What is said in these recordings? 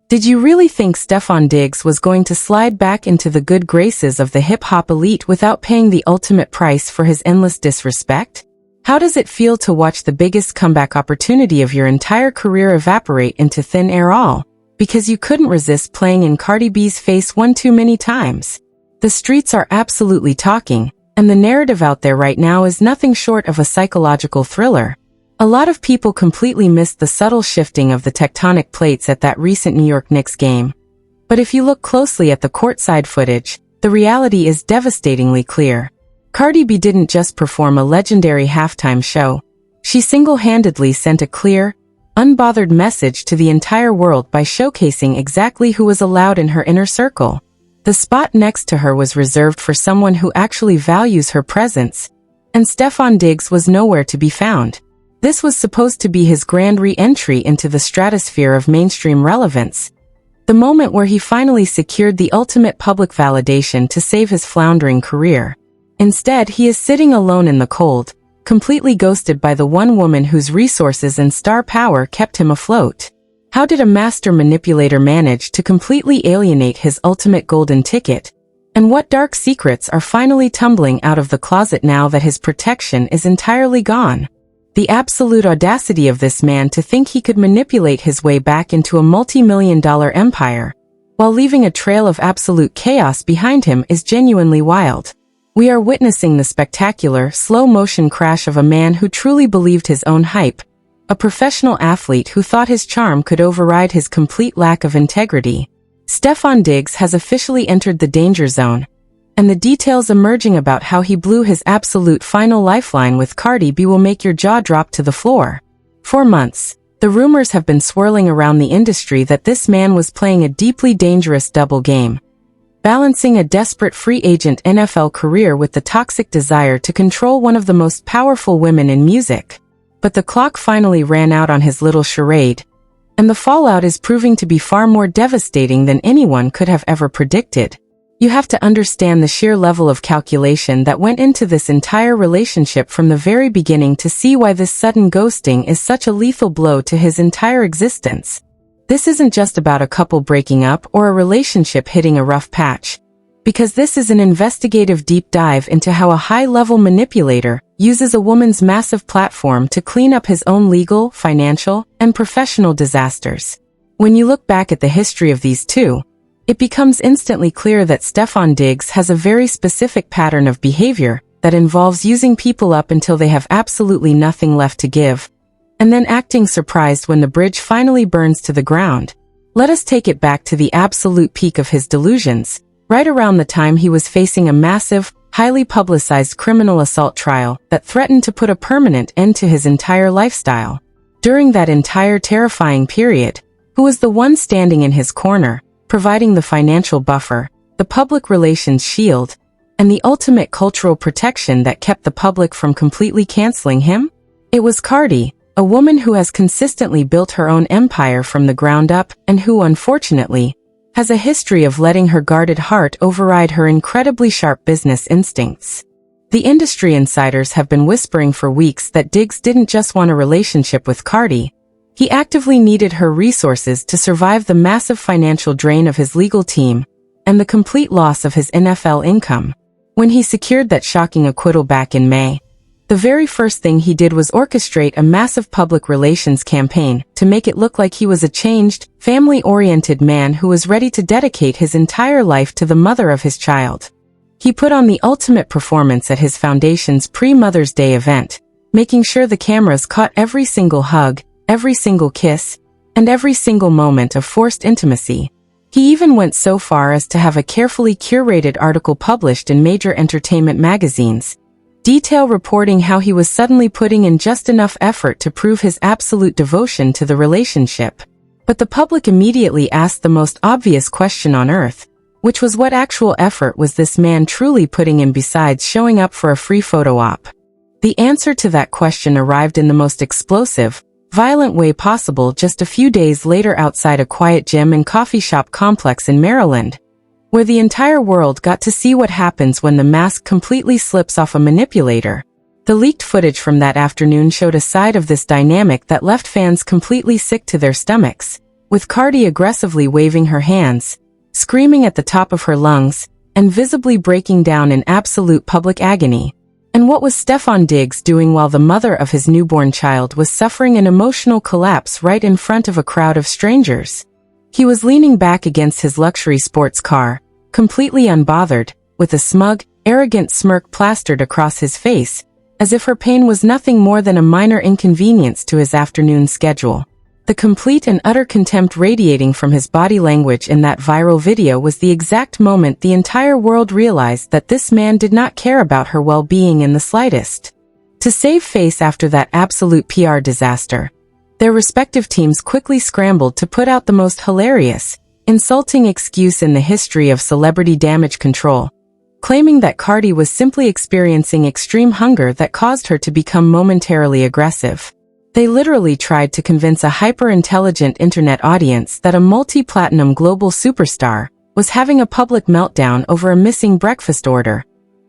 Did you really think Stefon Diggs was going to slide back into the good graces of the hip-hop elite without paying the ultimate price for his endless disrespect? How does it feel to watch the biggest comeback opportunity of your entire career evaporate into thin air all because you couldn't resist playing in Cardi B's face one too many times? The streets are absolutely talking, and the narrative out there right now is nothing short of a psychological thriller. A lot of people completely missed the subtle shifting of the tectonic plates at that recent New York Knicks game. But if you look closely at the courtside footage, the reality is devastatingly clear. Cardi B didn't just perform a legendary halftime show. She single-handedly sent a clear, unbothered message to the entire world by showcasing exactly who was allowed in her inner circle. The spot next to her was reserved for someone who actually values her presence, and Stefon Diggs was nowhere to be found. This was supposed to be his grand re-entry into the stratosphere of mainstream relevance, the moment where he finally secured the ultimate public validation to save his floundering career. Instead, he is sitting alone in the cold, completely ghosted by the one woman whose resources and star power kept him afloat. How did a master manipulator manage to completely alienate his ultimate golden ticket? And what dark secrets are finally tumbling out of the closet now that his protection is entirely gone? The absolute audacity of this man to think he could manipulate his way back into a multi-million-dollar empire, while leaving a trail of absolute chaos behind him, is genuinely wild. We are witnessing the spectacular, slow-motion crash of a man who truly believed his own hype, a professional athlete who thought his charm could override his complete lack of integrity. Stefon Diggs has officially entered the danger zone, and the details emerging about how he blew his absolute final lifeline with Cardi B will make your jaw drop to the floor. For months, the rumors have been swirling around the industry that this man was playing a deeply dangerous double game, balancing a desperate free agent NFL career with the toxic desire to control one of the most powerful women in music. But the clock finally ran out on his little charade, and the fallout is proving to be far more devastating than anyone could have ever predicted. You have to understand the sheer level of calculation that went into this entire relationship from the very beginning to see why this sudden ghosting is such a lethal blow to his entire existence. This isn't just about a couple breaking up or a relationship hitting a rough patch, because this is an investigative deep dive into how a high-level manipulator uses a woman's massive platform to clean up his own legal, financial, and professional disasters. When you look back at the history of these two, it becomes instantly clear that Stefon Diggs has a very specific pattern of behavior that involves using people up until they have absolutely nothing left to give, and then acting surprised when the bridge finally burns to the ground. Let us take it back to the absolute peak of his delusions, right around the time he was facing a massive, highly publicized criminal assault trial that threatened to put a permanent end to his entire lifestyle. During that entire terrifying period, who was the one standing in his corner, providing the financial buffer, the public relations shield, and the ultimate cultural protection that kept the public from completely canceling him? It was Cardi, a woman who has consistently built her own empire from the ground up and who, unfortunately, has a history of letting her guarded heart override her incredibly sharp business instincts. The industry insiders have been whispering for weeks that Diggs didn't just want a relationship with Cardi. He actively needed her resources to survive the massive financial drain of his legal team and the complete loss of his NFL income. When he secured that shocking acquittal back in May, the very first thing he did was orchestrate a massive public relations campaign to make it look like he was a changed, family-oriented man who was ready to dedicate his entire life to the mother of his child. He put on the ultimate performance at his foundation's pre-Mother's Day event, making sure the cameras caught every single hug, every single kiss, and every single moment of forced intimacy. He even went so far as to have a carefully curated article published in major entertainment magazines, detail reporting how he was suddenly putting in just enough effort to prove his absolute devotion to the relationship. But the public immediately asked the most obvious question on earth, which was what actual effort was this man truly putting in besides showing up for a free photo op? The answer to that question arrived in the most explosive, violent way possible just a few days later outside a quiet gym and coffee shop complex in Maryland, where the entire world got to see what happens when the mask completely slips off a manipulator. The leaked footage from that afternoon showed a side of this dynamic that left fans completely sick to their stomachs. with Cardi aggressively waving her hands, screaming at the top of her lungs, and visibly breaking down in absolute public agony. And what was Stefon Diggs doing while the mother of his newborn child was suffering an emotional collapse right in front of a crowd of strangers? He was leaning back against his luxury sports car, completely unbothered, with a smug, arrogant smirk plastered across his face, as if her pain was nothing more than a minor inconvenience to his afternoon schedule. The complete and utter contempt radiating from his body language in that viral video was the exact moment the entire world realized that this man did not care about her well-being in the slightest. To save face after that absolute PR disaster, their respective teams quickly scrambled to put out the most hilarious, insulting excuse in the history of celebrity damage control, claiming that Cardi was simply experiencing extreme hunger that caused her to become momentarily aggressive. They literally tried to convince a hyper-intelligent internet audience that a multi-platinum global superstar was having a public meltdown over a missing breakfast order,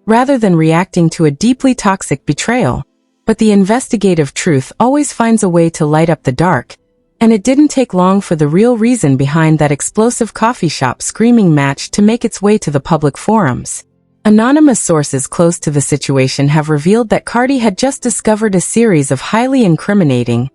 rather than reacting to a deeply toxic betrayal. But the investigative truth always finds a way to light up the dark, and it didn't take long for the real reason behind that explosive coffee shop screaming match to make its way to the public forums. Anonymous sources close to the situation have revealed that Cardi had just discovered a series of highly incriminating,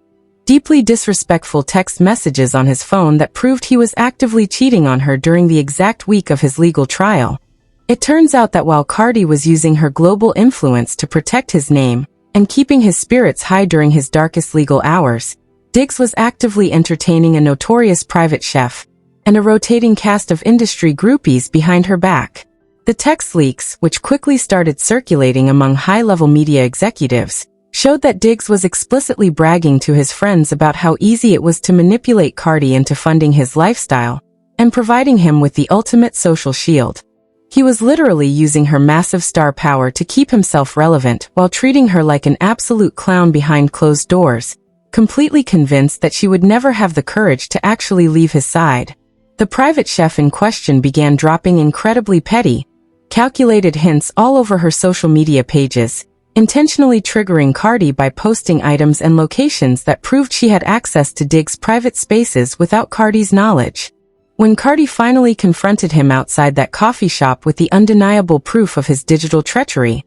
deeply disrespectful text messages on his phone that proved he was actively cheating on her during the exact week of his legal trial. It turns out that while Cardi was using her global influence to protect his name and keeping his spirits high during his darkest legal hours, Diggs was actively entertaining a notorious private chef and a rotating cast of industry groupies behind her back. The text leaks, which quickly started circulating among high-level media executives, showed that Diggs was explicitly bragging to his friends about how easy it was to manipulate Cardi into funding his lifestyle and providing him with the ultimate social shield. He was literally using her massive star power to keep himself relevant while treating her like an absolute clown behind closed doors, completely convinced that she would never have the courage to actually leave his side. The private chef in question began dropping incredibly petty, calculated hints all over her social media pages, intentionally triggering Cardi by posting items and locations that proved she had access to Diggs' private spaces without Cardi's knowledge. When Cardi finally confronted him outside that coffee shop with the undeniable proof of his digital treachery,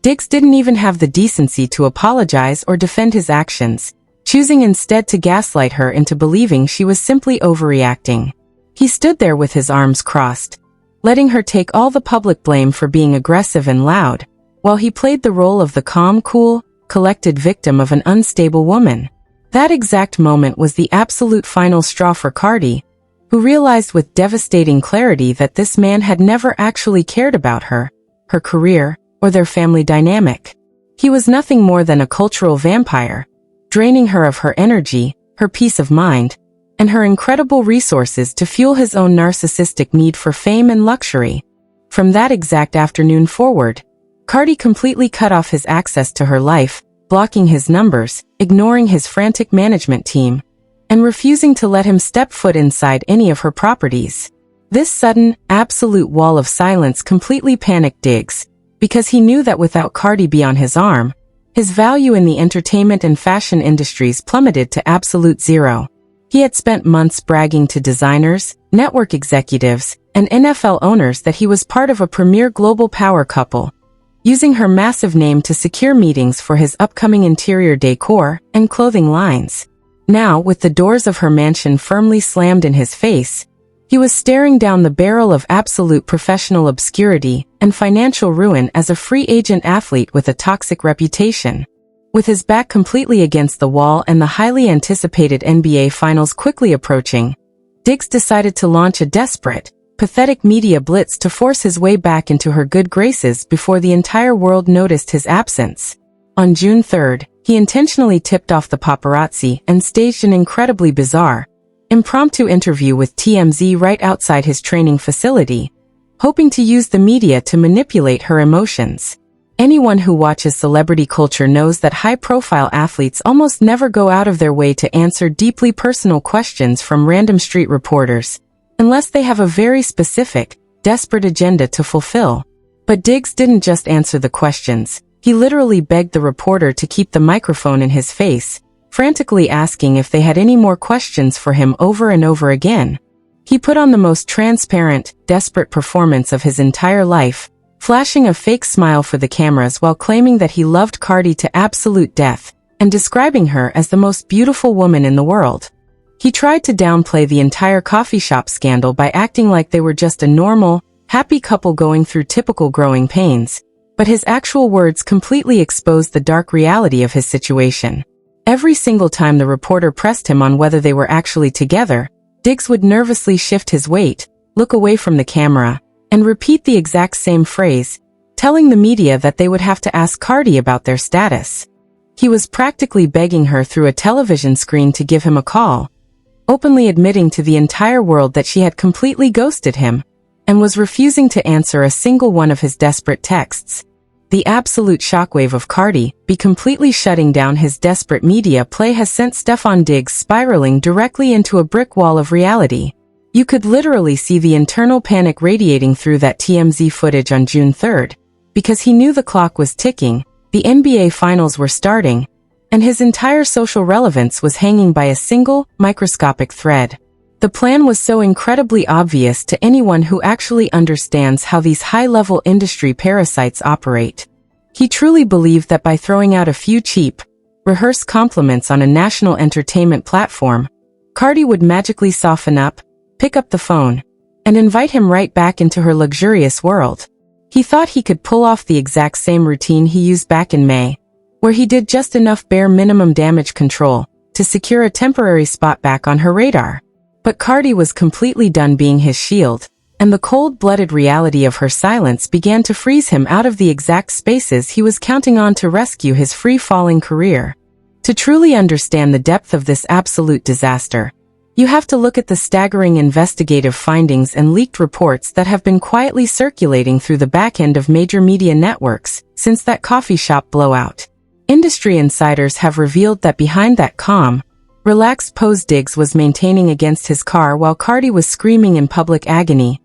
Diggs didn't even have the decency to apologize or defend his actions, choosing instead to gaslight her into believing she was simply overreacting. He stood there with his arms crossed, letting her take all the public blame for being aggressive and loud, while he played the role of the calm, cool, collected victim of an unstable woman. That exact moment was the absolute final straw for Cardi, who realized with devastating clarity that this man had never actually cared about her, her career, or their family dynamic. He was nothing more than a cultural vampire, draining her of her energy, her peace of mind, and her incredible resources to fuel his own narcissistic need for fame and luxury. From that exact afternoon forward, Cardi completely cut off his access to her life, blocking his numbers, ignoring his frantic management team, and refusing to let him step foot inside any of her properties. This sudden, absolute wall of silence completely panicked Diggs, because he knew that without Cardi B on his arm, his value in the entertainment and fashion industries plummeted to absolute zero. He had spent months bragging to designers, network executives, and NFL owners that he was part of a premier global power couple, using her massive name to secure meetings for his upcoming interior decor and clothing lines. Now, with the doors of her mansion firmly slammed in his face, he was staring down the barrel of absolute professional obscurity and financial ruin as a free agent athlete with a toxic reputation. With his back completely against the wall and the highly anticipated NBA Finals quickly approaching, Diggs decided to launch a desperate, pathetic media blitz to force his way back into her good graces before the entire world noticed his absence. On June 3rd, he intentionally tipped off the paparazzi and staged an incredibly bizarre, impromptu interview with TMZ right outside his training facility, hoping to use the media to manipulate her emotions. Anyone who watches celebrity culture knows that high-profile athletes almost never go out of their way to answer deeply personal questions from random street reporters, unless they have a very specific, desperate agenda to fulfill. But Diggs didn't just answer the questions. He literally begged the reporter to keep the microphone in his face, frantically asking if they had any more questions for him over and over again. He put on the most transparent, desperate performance of his entire life, flashing a fake smile for the cameras while claiming that he loved Cardi to absolute death, and describing her as the most beautiful woman in the world. He tried to downplay the entire coffee shop scandal by acting like they were just a normal, happy couple going through typical growing pains, but his actual words completely exposed the dark reality of his situation. Every single time the reporter pressed him on whether they were actually together, Diggs would nervously shift his weight, look away from the camera, and repeat the exact same phrase, telling the media that they would have to ask Cardi about their status. He was practically begging her through a television screen to give him a call, openly admitting to the entire world that she had completely ghosted him, and was refusing to answer a single one of his desperate texts. The absolute shockwave of Cardi be completely shutting down his desperate media play has sent Stefon Diggs spiraling directly into a brick wall of reality. You could literally see the internal panic radiating through that TMZ footage on June 3rd, because he knew the clock was ticking, the NBA Finals were starting, and his entire social relevance was hanging by a single, microscopic thread. The plan was so incredibly obvious to anyone who actually understands how these high-level industry parasites operate. He truly believed that by throwing out a few cheap, rehearsed compliments on a national entertainment platform, Cardi would magically soften up, pick up the phone, and invite him right back into her luxurious world. He thought he could pull off the exact same routine he used back in May, where he did just enough bare minimum damage control to secure a temporary spot back on her radar. But Cardi was completely done being his shield, and the cold-blooded reality of her silence began to freeze him out of the exact spaces he was counting on to rescue his free-falling career. To truly understand the depth of this absolute disaster, you have to look at the staggering investigative findings and leaked reports that have been quietly circulating through the back end of major media networks since that coffee shop blowout. Industry insiders have revealed that behind that calm, relaxed pose Diggs was maintaining against his car while Cardi was screaming in public agony,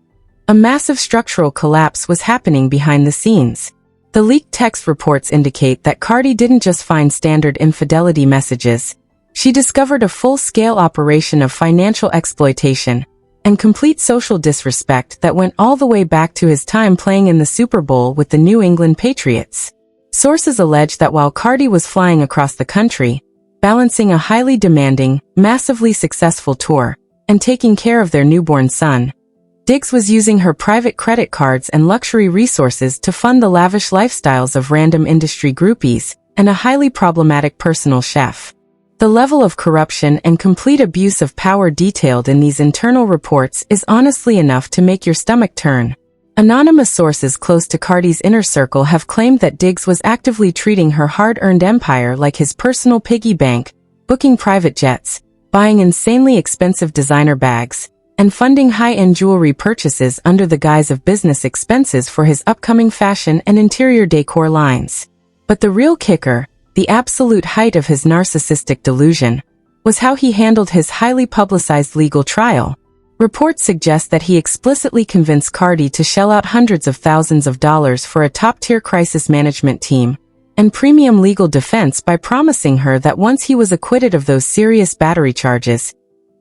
a massive structural collapse was happening behind the scenes. The leaked text reports indicate that Cardi didn't just find standard infidelity messages. She discovered a full-scale operation of financial exploitation and complete social disrespect that went all the way back to his time playing in the Super Bowl with the New England Patriots. Sources allege that while Cardi was flying across the country, balancing a highly demanding, massively successful tour, and taking care of their newborn son, Diggs was using her private credit cards and luxury resources to fund the lavish lifestyles of random industry groupies and a highly problematic personal chef. The level of corruption and complete abuse of power detailed in these internal reports is honestly enough to make your stomach turn. Anonymous sources close to Cardi's inner circle have claimed that Diggs was actively treating her hard-earned empire like his personal piggy bank, booking private jets, buying insanely expensive designer bags, and funding high-end jewelry purchases under the guise of business expenses for his upcoming fashion and interior decor lines. But the real kicker, the absolute height of his narcissistic delusion, was how he handled his highly publicized legal trial. Reports suggest that he explicitly convinced Cardi to shell out hundreds of thousands of dollars for a top-tier crisis management team and premium legal defense by promising her that once he was acquitted of those serious battery charges,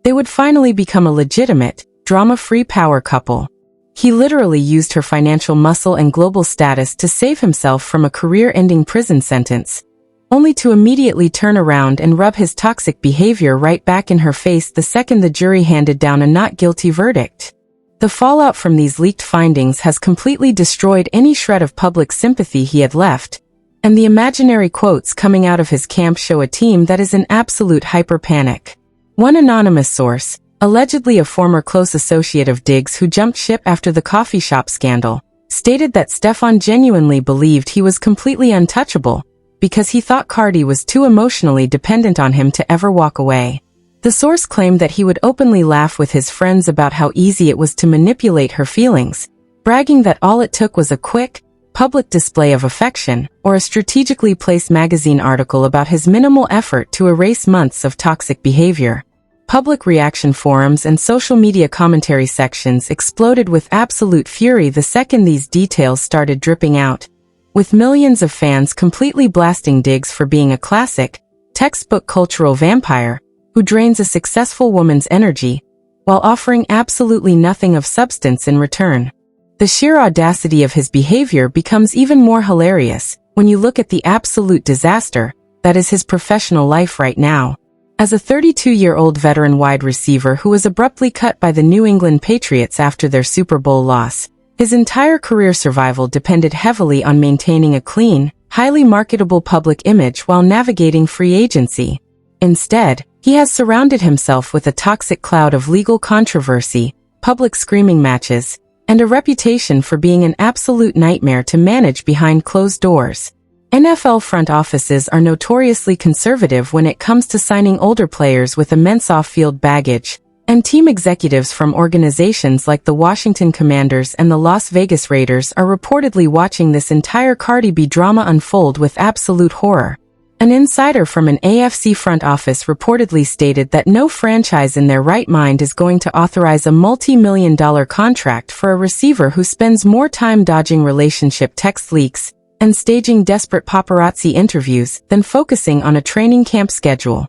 they would finally become a legitimate, drama-free power couple. He literally used her financial muscle and global status to save himself from a career-ending prison sentence, only to immediately turn around and rub his toxic behavior right back in her face the second the jury handed down a not guilty verdict. The fallout from these leaked findings has completely destroyed any shred of public sympathy he had left, and the imaginary quotes coming out of his camp show a team that is in absolute hyper-panic. One anonymous source, allegedly a former close associate of Diggs who jumped ship after the coffee shop scandal, stated that Stefon genuinely believed he was completely untouchable, because he thought Cardi was too emotionally dependent on him to ever walk away. The source claimed that he would openly laugh with his friends about how easy it was to manipulate her feelings, bragging that all it took was a quick, public display of affection, or a strategically placed magazine article about his minimal effort to erase months of toxic behavior. Public reaction forums and social media commentary sections exploded with absolute fury the second these details started dripping out, with millions of fans completely blasting Diggs for being a classic, textbook cultural vampire, who drains a successful woman's energy, while offering absolutely nothing of substance in return. The sheer audacity of his behavior becomes even more hilarious when you look at the absolute disaster that is his professional life right now. As a 32-year-old veteran wide receiver who was abruptly cut by the New England Patriots after their Super Bowl loss, his entire career survival depended heavily on maintaining a clean, highly marketable public image while navigating free agency. Instead, he has surrounded himself with a toxic cloud of legal controversy, public screaming matches, and a reputation for being an absolute nightmare to manage behind closed doors. NFL front offices are notoriously conservative when it comes to signing older players with immense off-field baggage, and team executives from organizations like the Washington Commanders and the Las Vegas Raiders are reportedly watching this entire Cardi B drama unfold with absolute horror. An insider from an AFC front office reportedly stated that no franchise in their right mind is going to authorize a multi-million-dollar contract for a receiver who spends more time dodging relationship text leaks and staging desperate paparazzi interviews than focusing on a training camp schedule.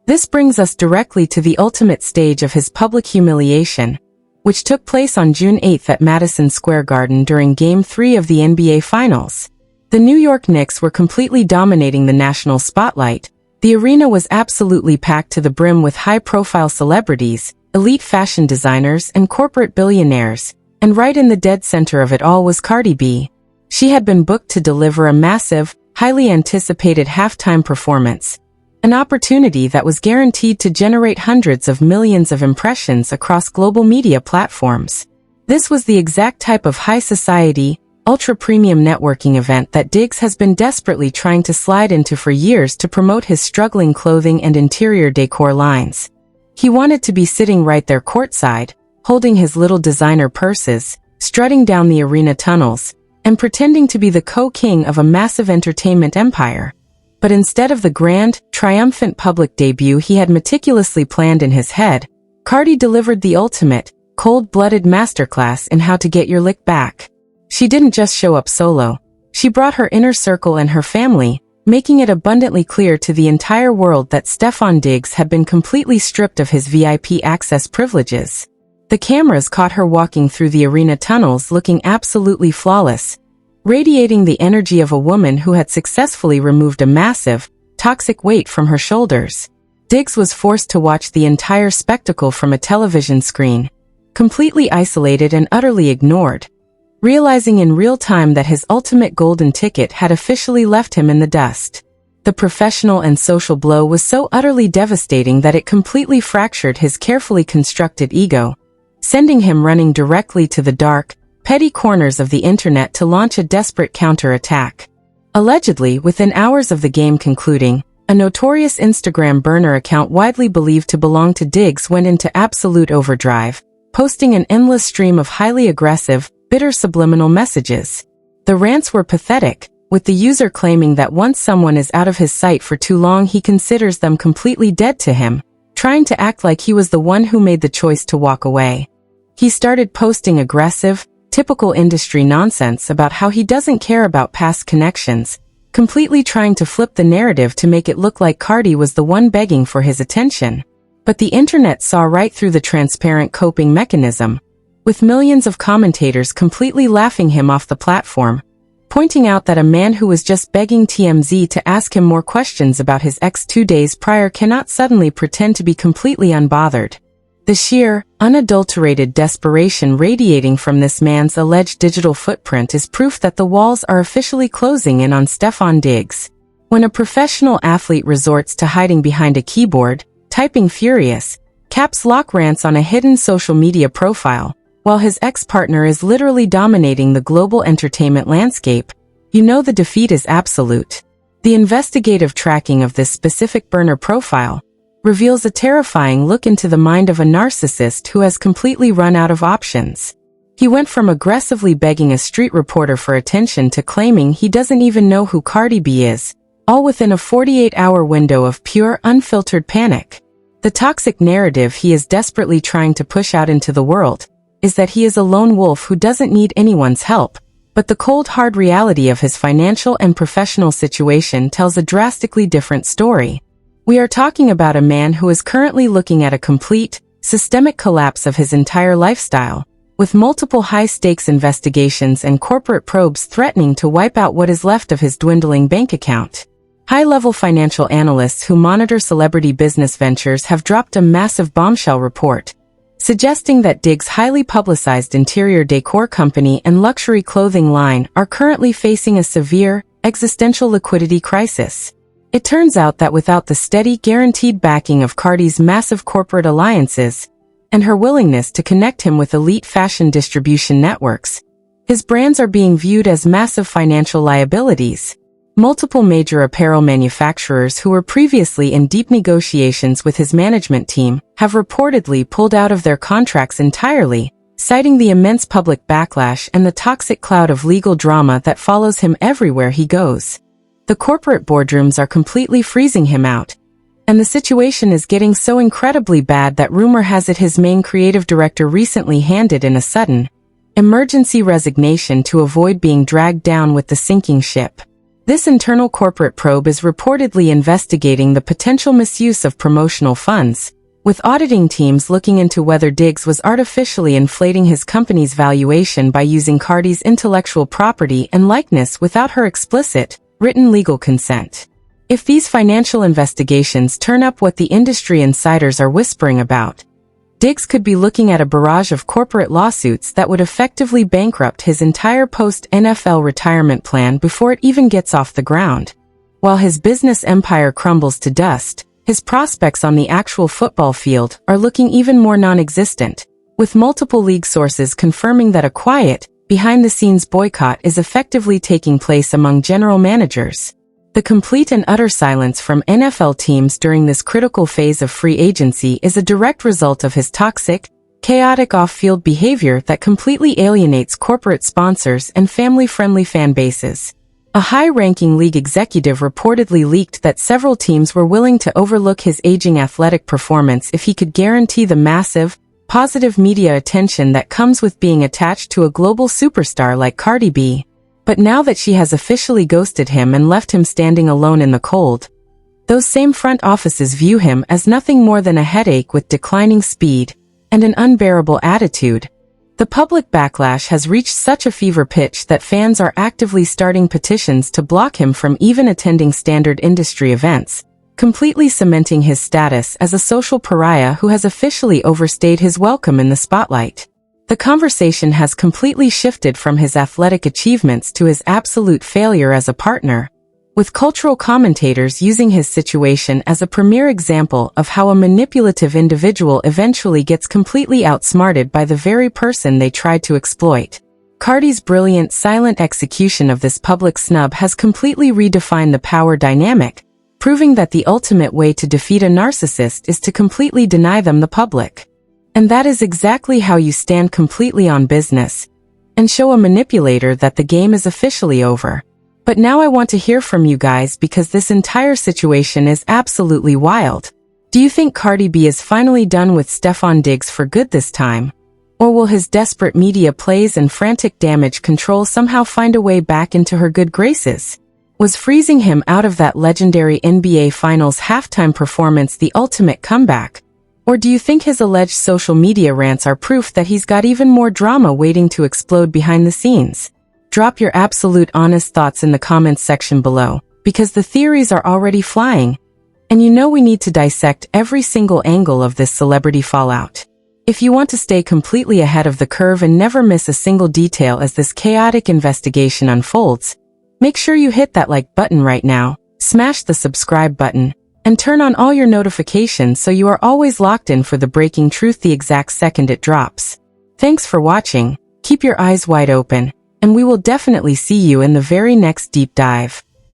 This brings us directly to the ultimate stage of his public humiliation, which took place on June 8 at Madison Square Garden during Game 3 of the NBA Finals. The New York Knicks were completely dominating the national spotlight. The arena was absolutely packed to the brim with high-profile celebrities, elite fashion designers, and corporate billionaires, and right in the dead center of it all was Cardi B. She had been booked to deliver a massive, highly anticipated halftime performance, an opportunity that was guaranteed to generate hundreds of millions of impressions across global media platforms. This was the exact type of high society, ultra-premium networking event that Diggs has been desperately trying to slide into for years to promote his struggling clothing and interior decor lines. He wanted to be sitting right there courtside, holding his little designer purses, strutting down the arena tunnels, and pretending to be the co-king of a massive entertainment empire. But instead of the grand, triumphant public debut he had meticulously planned in his head, Cardi delivered the ultimate, cold-blooded masterclass in how to get your lick back. She didn't just show up solo. She brought her inner circle and her family, making it abundantly clear to the entire world that Stefon Diggs had been completely stripped of his VIP access privileges. The cameras caught her walking through the arena tunnels looking absolutely flawless, radiating the energy of a woman who had successfully removed a massive, toxic weight from her shoulders. Diggs was forced to watch the entire spectacle from a television screen, completely isolated and utterly ignored, realizing in real time that his ultimate golden ticket had officially left him in the dust. The professional and social blow was so utterly devastating that it completely fractured his carefully constructed ego, sending him running directly to the dark, petty corners of the internet to launch a desperate counterattack. Allegedly, within hours of the game concluding, a notorious Instagram burner account widely believed to belong to Diggs went into absolute overdrive, posting an endless stream of highly aggressive, bitter subliminal messages. The rants were pathetic, with the user claiming that once someone is out of his sight for too long he considers them completely dead to him, trying to act like he was the one who made the choice to walk away. He started posting aggressive, typical industry nonsense about how he doesn't care about past connections, completely trying to flip the narrative to make it look like Cardi was the one begging for his attention. But the internet saw right through the transparent coping mechanism, with millions of commentators completely laughing him off the platform, pointing out that a man who was just begging TMZ to ask him more questions about his ex 2 days prior cannot suddenly pretend to be completely unbothered. The sheer, unadulterated desperation radiating from this man's alleged digital footprint is proof that the walls are officially closing in on Stefon Diggs. When a professional athlete resorts to hiding behind a keyboard, typing furious, caps lock rants on a hidden social media profile, while his ex-partner is literally dominating the global entertainment landscape, you know the defeat is absolute. The investigative tracking of this specific burner profile reveals a terrifying look into the mind of a narcissist who has completely run out of options. He went from aggressively begging a street reporter for attention to claiming he doesn't even know who Cardi B is, all within a 48-hour window of pure, unfiltered panic. The toxic narrative he is desperately trying to push out into the world is that he is a lone wolf who doesn't need anyone's help, but the cold hard reality of his financial and professional situation tells a drastically different story. We are talking about a man who is currently looking at a complete, systemic collapse of his entire lifestyle, with multiple high-stakes investigations and corporate probes threatening to wipe out what is left of his dwindling bank account. High-level financial analysts who monitor celebrity business ventures have dropped a massive bombshell report, suggesting that Diggs' highly publicized interior decor company and luxury clothing line are currently facing a severe, existential liquidity crisis. It turns out that without the steady, guaranteed backing of Cardi's massive corporate alliances, and her willingness to connect him with elite fashion distribution networks, his brands are being viewed as massive financial liabilities. Multiple major apparel manufacturers who were previously in deep negotiations with his management team have reportedly pulled out of their contracts entirely, citing the immense public backlash and the toxic cloud of legal drama that follows him everywhere he goes. The corporate boardrooms are completely freezing him out, and the situation is getting so incredibly bad that rumor has it his main creative director recently handed in a sudden, emergency resignation to avoid being dragged down with the sinking ship. This internal corporate probe is reportedly investigating the potential misuse of promotional funds, with auditing teams looking into whether Diggs was artificially inflating his company's valuation by using Cardi's intellectual property and likeness without her explicit, written legal consent. If these financial investigations turn up what the industry insiders are whispering about, Diggs could be looking at a barrage of corporate lawsuits that would effectively bankrupt his entire post-NFL retirement plan before it even gets off the ground. While his business empire crumbles to dust, his prospects on the actual football field are looking even more non-existent, with multiple league sources confirming that a quiet, behind-the-scenes boycott is effectively taking place among general managers. The complete and utter silence from NFL teams during this critical phase of free agency is a direct result of his toxic, chaotic off-field behavior that completely alienates corporate sponsors and family-friendly fan bases. A high-ranking league executive reportedly leaked that several teams were willing to overlook his aging athletic performance if he could guarantee the massive, positive media attention that comes with being attached to a global superstar like Cardi B. But now that she has officially ghosted him and left him standing alone in the cold, those same front offices view him as nothing more than a headache with declining speed and an unbearable attitude. The public backlash has reached such a fever pitch that fans are actively starting petitions to block him from even attending standard industry events, completely cementing his status as a social pariah who has officially overstayed his welcome in the spotlight. The conversation has completely shifted from his athletic achievements to his absolute failure as a partner, with cultural commentators using his situation as a premier example of how a manipulative individual eventually gets completely outsmarted by the very person they tried to exploit. Cardi's brilliant silent execution of this public snub has completely redefined the power dynamic, proving that the ultimate way to defeat a narcissist is to completely deny them the public. And that is exactly how you stand completely on business and show a manipulator that the game is officially over. But now I want to hear from you guys because this entire situation is absolutely wild. Do you think Cardi B is finally done with Stefon Diggs for good this time? Or will his desperate media plays and frantic damage control somehow find a way back into her good graces? Was freezing him out of that legendary NBA Finals halftime performance the ultimate comeback? Or do you think his alleged social media rants are proof that he's got even more drama waiting to explode behind the scenes? Drop your absolute honest thoughts in the comments section below, because the theories are already flying, and you know we need to dissect every single angle of this celebrity fallout. If you want to stay completely ahead of the curve and never miss a single detail as this chaotic investigation unfolds, make sure you hit that like button right now, smash the subscribe button, and turn on all your notifications so you are always locked in for the breaking truth the exact second it drops. Thanks for watching, keep your eyes wide open, and we will definitely see you in the very next deep dive.